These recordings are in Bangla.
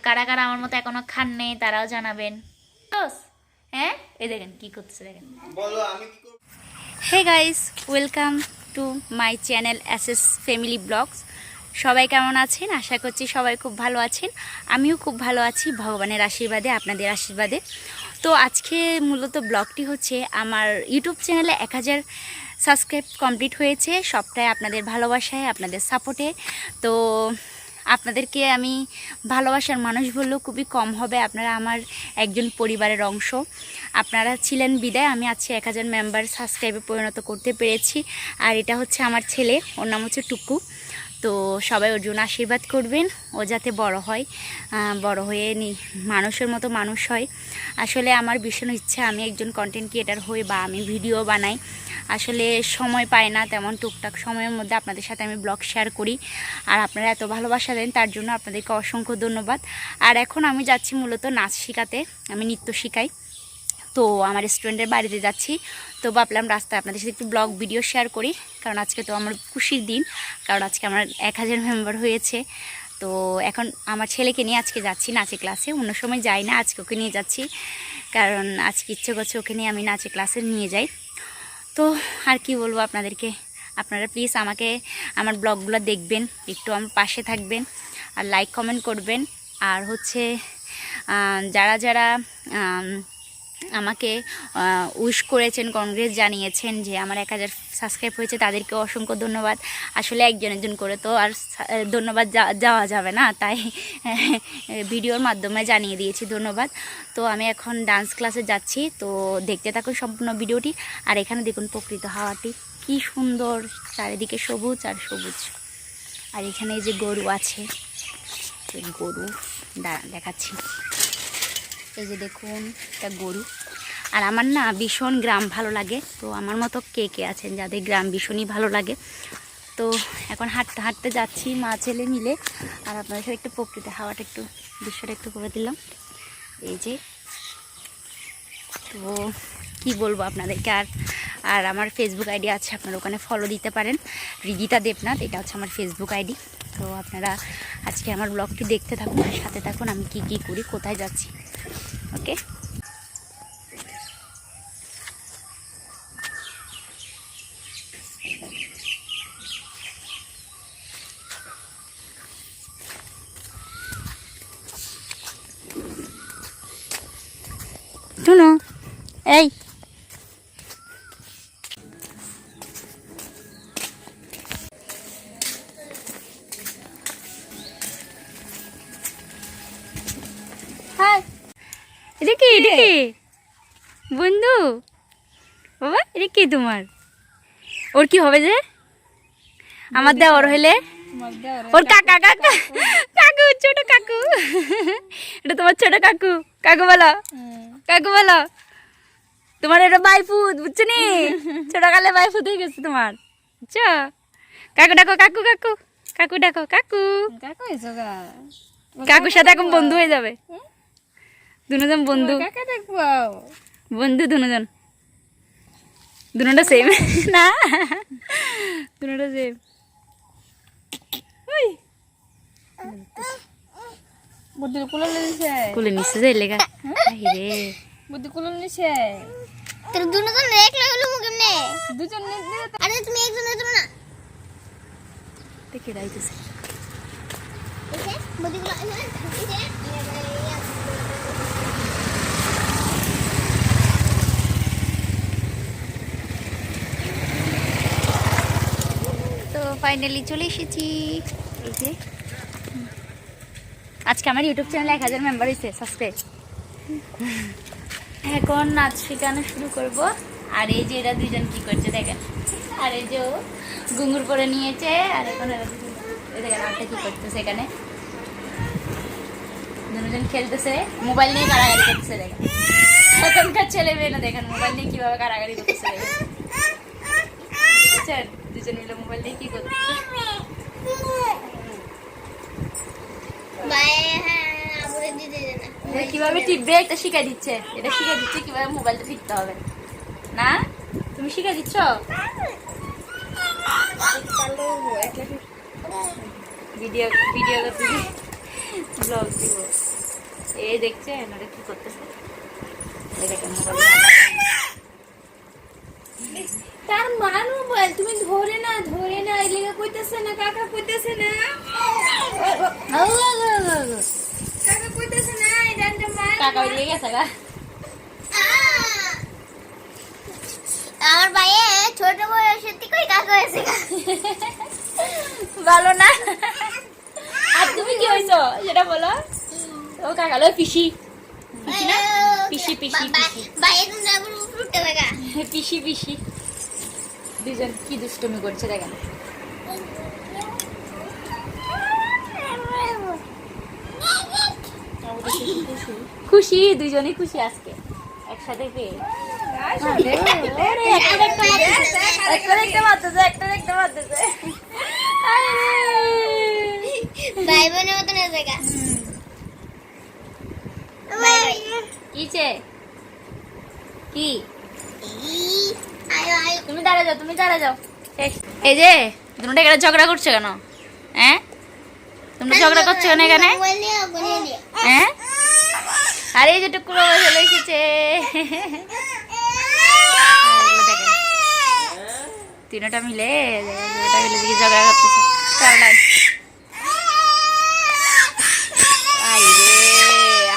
কারা কারা আমার মতো এখনো খান নেই তারাও জানাবেন। হ্যাঁ এই দেখেন কি করতেছে দেখেন। Hey guys, welcome to my channel SS family blogs. সবাই কেমন আছেন? আশা করছি সবাই খুব ভালো আছেন। আমিও খুব ভালো আছি ভগবানের আশীর্বাদে, আপনাদের আশীর্বাদে। তো আজকে মূলত ব্লগটি হচ্ছে আমার ইউটিউব চ্যানেলে 1000 সাবস্ক্রাইব কমপ্লিট হয়েছে, সবটাই আপনাদের ভালোবাসায়, আপনাদের সাপোর্টে। তো আপনাদেরকে আমি ভালোবাসার মানুষ বললেও খুবই কম হবে, আপনারা আমার একজন পরিবারের অংশ। আপনারা ছিলেন বিদায় আমি আজকে 1000 মেম্বার সাবস্ক্রাইবে পরিণত করতে পেরেছি। আর এটা হচ্ছে আমার ছেলে, ওর নাম হচ্ছে টুকু। তো সবাই ওর জন্য আশীর্বাদ করবেন, ও যাতে বড় হয়, বড় হয়ে মানুষের মতো মানুষ হয়। আসলে আমার ভীষণ ইচ্ছা আমি একজন কন্টেন্ট ক্রিয়েটার হই বা আমি ভিডিও বানাই। আসলে সময় পাই না তেমন, টুকটাক সময়ের মধ্যে আপনাদের সাথে আমি ব্লগ শেয়ার করি। আর আপনারা এত ভালোবাসা দেন, তার জন্য আপনাদেরকে অসংখ্য ধন্যবাদ। আর এখন আমি যাচ্ছি মূলত নাচ শেখাতে, আমি নৃত্য শেখাই। তো আমার স্টুডেন্টের বাড়িতে যাচ্ছি। তো ভাবলাম রাস্তায় আপনাদের সাথে একটু ব্লগ ভিডিও শেয়ার করি, কারণ আজকে তো আমার খুশির দিন, কারণ আজকে আমার 1000 মেম্বার হয়েছে। তো এখন আমার ছেলেকে নিয়ে আজকে যাচ্ছি নাচে ক্লাসে, অন্য সময় যাই না, আজকে ওকে নিয়ে যাচ্ছি, কারণ আজকে ইচ্ছে করছে ওকে নিয়ে আমি নাচে ক্লাসে নিয়ে যাই। তো আর কি বলবো আপনাদেরকে, আপনারা প্লিজ আমাকে আমার ব্লগগুলো দেখবেন, একটু আমার পাশে থাকবেন, আর লাইক কমেন্ট করবেন। আর হচ্ছে যারা যারা আমাকে উইশ করেছেন, কংগ্রেস জানিয়েছেন যে আমার 1000 সাবস্ক্রাইব হয়েছে, তাদেরকে অসংখ্য ধন্যবাদ। আসলে একজন একজন করে তো আর ধন্যবাদ যাওয়া যাবে না, তাই ভিডিওর মাধ্যমে জানিয়ে দিয়েছি ধন্যবাদ। তো আমি এখন ডান্স ক্লাসে যাচ্ছি, তো দেখতে থাকুন সম্পূর্ণ ভিডিওটি। আর এখানে দেখুন প্রকৃত হাওয়াটি কি সুন্দর, চারিদিকে সবুজ আর সবুজ। আর এখানে এই যে গরু আছে, গরু দেখাচ্ছি, এই যে দেখুন একটা গরু। আর আমার না ভীষণ গ্রাম ভালো লাগে, তো আমার মতো কে কে আছেন যাদের গ্রাম ভীষণই ভালো লাগে। তো এখন হাঁটতে হাঁটতে যাচ্ছি মা ছেলে মিলে। আর আপনাদের সাথে একটু প্রকৃতি হাওয়াটা একটু দৃশ্যটা একটু করে দিলাম, এই যে। তো কি বলবো আপনাদেরকে, আর আমার ফেসবুক আইডি আছে, আপনারা ওখানে ফলো দিতে পারেন, রিদিতা দেবনাথ, এটা হচ্ছে আমার ফেসবুক আইডি। তো আপনারা আজকে আমার ব্লগটি দেখতে থাকুন, সাথে থাকুন, আমি কি কি করি, কোথায় যাচ্ছি। ওকে, শুনো এই এটা কি বন্ধু বাবা, এটা কি তোমার? ওর কি হবে যে আমার দেওয়ার হইলে? ওর কাকা কাকা কাকু, ছোট কাকু, এটা তোমার ছোট কাকু। কাকু বলো, কাকু বলো। তোমার এটা বাইফুত, বুঝছো নি? ছোটকালে বাইফুত হয়ে গেছে তোমার, বুঝছো? কাকু ডাকো, কাকু কাকু, কাকু ডাকো, কাকু। কাকুর সাথে এখন বন্ধু হয়ে যাবে, দুজন বন্ধু, বন্ধু দুজন, দুটা সেম না, দুটা সেম। কুলে নিচ্ছে যে লেগা রে, বুদ্ধি কুলে নিচ্ছে। তোর দুজন একলা হলো মুখে নে, দুজন নে। আরে তুমি একজন হতো না, দেখে রাইতেছে ওকে বুদ্ধি কুলে এই যে। তো ফাইনালি চলে এসেছি, এই যে। আজকে আমার ইউটিউব চ্যানেলে 1000 মেম্বার হয়েছে সাবস্ক্রাইব। এখন নাচ শেখানো শুরু করব। আর এই যে এরা দুজন কি করছে দেখেন, আর এই যে ও ঘুঙুর পরে নিয়েছে, আর এখন এরা দেখেন আরটা কি করতেছে, এখানে দুজন খেলতেছে, মোবাইল নিয়ে কারাগারি করতেছে। দেখেন এখনকার ছেলে মেয়ে না, দেখেন মোবাইল নিয়ে কিভাবে কারাগারি করতেছে, দেখেন দুজন মিলে মোবাইল নিয়ে কি করতেছে। কিভাবে টিপবে এটা শিখাই দিচ্ছে, এটা শিখাই দিচ্ছে কিভাবে মোবাইলটা টিপতে হবে না, তুমি শিখাই দিচ্ছ। ভিডিও ভিডিও করতে ব্লগ দিব। এই দেখছেন ওরা কি করতেছে, তার মান মোবাইল তুমি ধরে না এই লেগে কইতেছে না, কাকা কইতেছে না, কাকা কইতেছে না এই ডান্ডা মার, কাকা ওই লেগে গেছে গা। আমার ভাইয়ে ছোট বয়সের থেকে কাকা হয়েছে ভালো না। আর তুমি কি হইছো সেটা বলো। ও কাকা লো পিসি, পিসি না, পিসি পিসি পিসি ভাইয়ে তুমি না বলে উঠতে লাগা পিসি পিসি। দুজন কি দুষ্টুমি করছে দেখেন। খুশি, দুজনই খুশি আজকে একসাথে পেয়ে। ভাই বোনের মতন হয়ে যায় কিছে কি আয়ো আয়ো তুমি দাঁড়া যাও, তুমি দাঁড়া যাও। এই যে তোমরা এখানে ঝগড়া করছো কেন? হ্যাঁ তোমরা ঝগড়া করছো কেন এখানে? হ্যাঁ আরে এই যে টুকুর বাবা চলে এসেছে। তিনটা মিলে দিকে ঝগড়া করতেছে।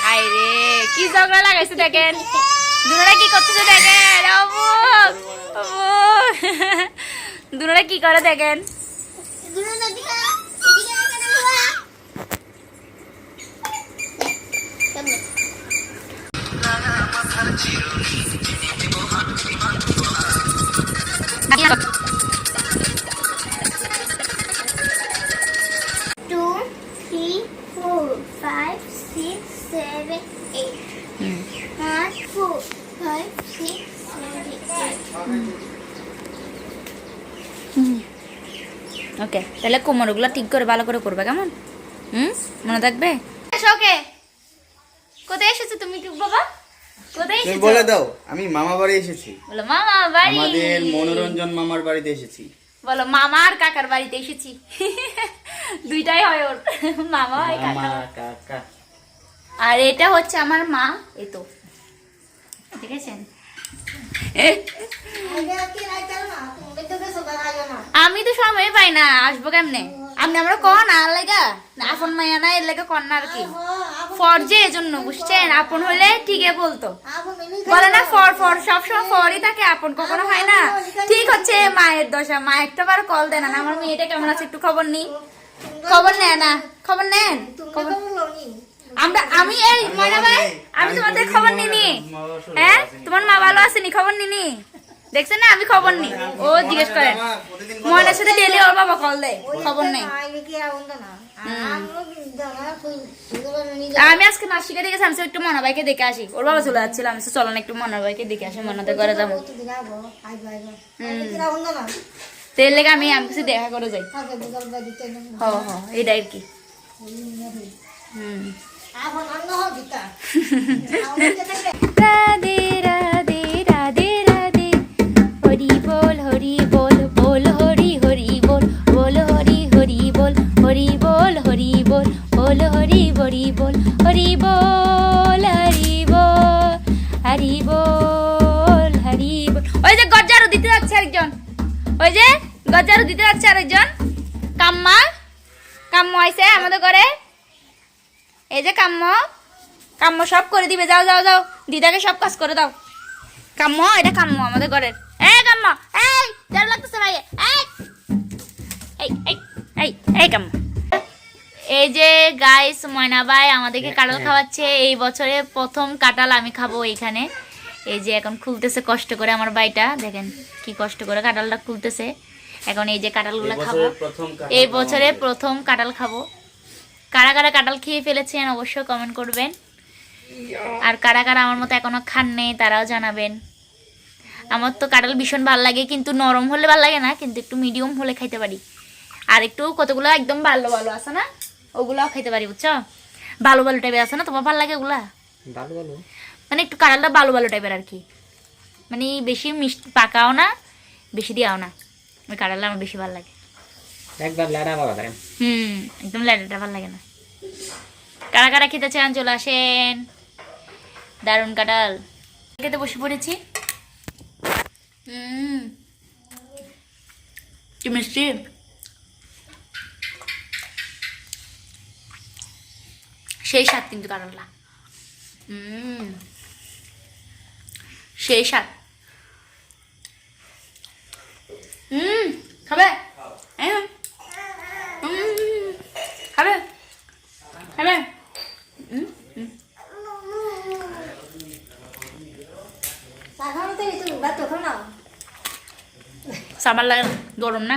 হাই রে কি ঝগড়া লাগাইছে দেখেন, দুনোরা কি করতেছে দেখেন। দুনোরা কি করে দেখেন। ওকে তাহলে কোমরগুলো ঠিক করে ভালো করে করবে কেমন? মনে থাকবে। ওকে কোথায় এসেছো তুমি বাবা? কোথায় এসেছো বলে দাও। আমি মামা বাড়ি এসেছি। বলো মামা বাড়ি। আমাদের মনোরঞ্জন মামার বাড়িতে এসেছি। বলো মামা আর কাকার বাড়িতে এসেছি। দুইটাই হয় ওর, মামা হয় কাকা। আর এটা হচ্ছে আমার মা, এই তো দেখেছেন। আমি তো সময় পাই না, আসবো কেমনে? আপনি আমরা কন আর লেগা আপন মাইয়া না এর লেগে কন না আর কি ফরজে এজন্য বুঝছেন। আপন হলে ঠিকই বলতো, বলে না ফর ফর সবসময় ফরই থাকে, আপন কখনো হয় না। ঠিক হচ্ছে মায়ের দশা, মা একটা বার কল দেন না আমার মেয়েটা কেমন আছে একটু খবর নি, খবর নেয় না, খবর নেন। আমি এই ময়না ভাই আমি তোমাদের খবর নিনি। হ্যাঁ তোমার মা ভালো আসেনি খবর নিনি, দেখছেন না আমি খবর নি। ও জিজ্ঞেস করেন ময়নার সাথে ডেলি ওর বাবা কল দেয়, খবর নেই। আমি আজকে মাসিকে দেখে আমি একটু মনা ভাইকে দেখে আসি, ওর বাবা চলে যাচ্ছিল, আমি চলো না একটু মনা ভাইকে দেখে আসি, মনাতে করে যাবো। তেল লেগে আমি কিছু দেখা করে যাই। এটা আর কি। রাধে রাধে রাধে রাধে হরি বল হরি বল বল হরি হরি বল বল হরি হরি বল হরি বল হরি বল বল হরি হরি বল হরি বল হরি বল হরি বল হরি বল। ওই যে গজ্জারু দিতে যাচ্ছে আরেকজন, ওই যে গজ্জারু দিতে যাচ্ছে আরেকজন। কাম্মা কাম্ম আইছে আমাদের ঘরে, এই যে কাম্ম কাম্ম সব করে দিবে। যাও যাও যাও দিদাকে সব কাজ করে দাও। কাম্ম এটা কাম্ম আমাদের ঘরের। এই কাম্ম এই ডর লাগতেছে ভাই, এই এই এই এই কাম্ম। এই যে গাইস ময়না ভাই আমাদেরকে কাঁঠাল খাওয়াচ্ছে। এই বছরে প্রথম কাঁঠাল আমি খাবো এইখানে। এই যে এখন খুলতেছে কষ্ট করে আমার ভাইটা, দেখেন কি কষ্ট করে কাঁঠালটা খুলতেছে। এখন এই যে কাঁঠালগুলো খাবো, এই বছরে প্রথম কাঁঠাল খাবো। কারা কারা কাঁঠাল খেয়ে ফেলেছেন অবশ্যই কমেন্ট করবেন, আর কারা কারা আমার মতো এখনো খান নেই তারাও জানাবেন। আমার তো কাঁঠাল ভীষণ ভালো লাগে, কিন্তু নরম হলে ভালো লাগে না, কিন্তু একটু মিডিয়াম হলে খাইতে পারি। আর একটু কতগুলো একদম ভালো ভালো আছে না ওগুলাও খাইতে পারি বুঝছো। ভালো ভালো টাইপের আছে না, তোমার ভালো লাগে ওগুলা? ভালো ভালো মানে একটু কাঁঠালটা ভালো ভালো টাইপের আর কি, মানে বেশি মিষ্টি পাকাও না বেশি দিয়াও না, ওই কাঁঠালটা আমার বেশি ভালো লাগে। একদম ল্যাডাটা ভালো লাগে না। কারা কারা খেতে চান চলে আসেন। দারুণ কাঁঠাল খেতে বসে পড়েছি। কি মিষ্টি। সেই স্বাদ কিন্তু কাঁঠালটা, সেই স্বাদ। খাবে খাবে খাবে। সামার লাগে না, গরম না।